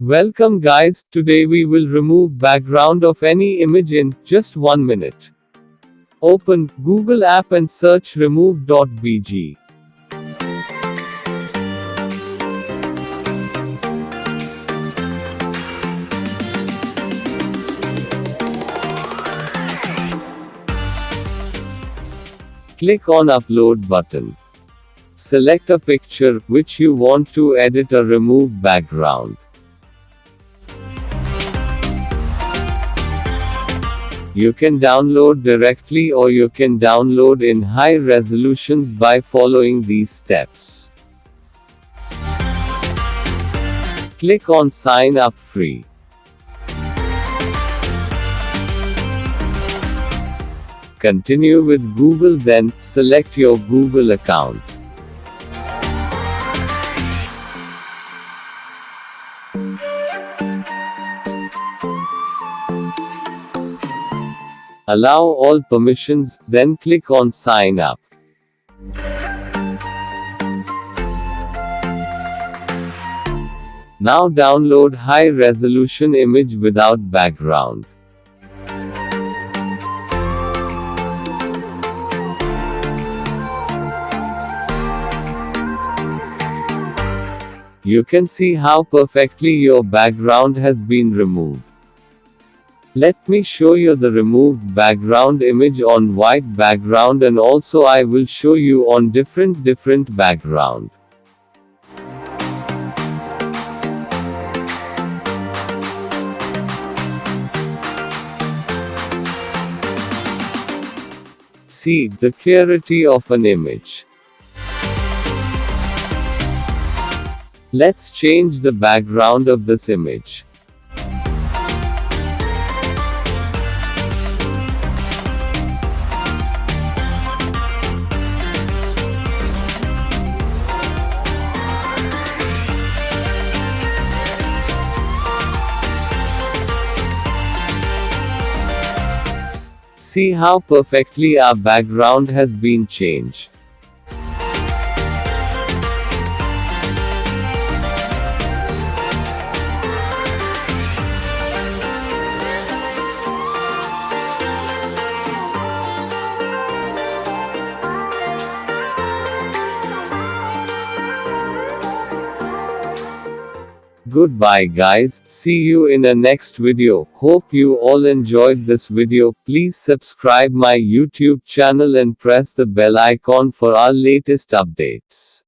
Welcome guys, today we will remove background of any image in just 1 minute. Open Google app and search remove.bg. Click on Upload button. Select a picture which you want to edit or remove background. You can download directly or you can download in high resolutions by following these steps. Click on Sign up free. Continue with Google, then select your Google account. Allow all permissions, then click on Sign up. Now download high-resolution image without background. You can see how perfectly your background has been removed. Let me show you the removed background image on white background, and also I will show you on different background. See the clarity of an image. Let's change the background of this image. See how perfectly our background has been changed. Goodbye guys, see you in a next video. Hope you all enjoyed this video. Please subscribe my YouTube channel and press the bell icon for our latest updates.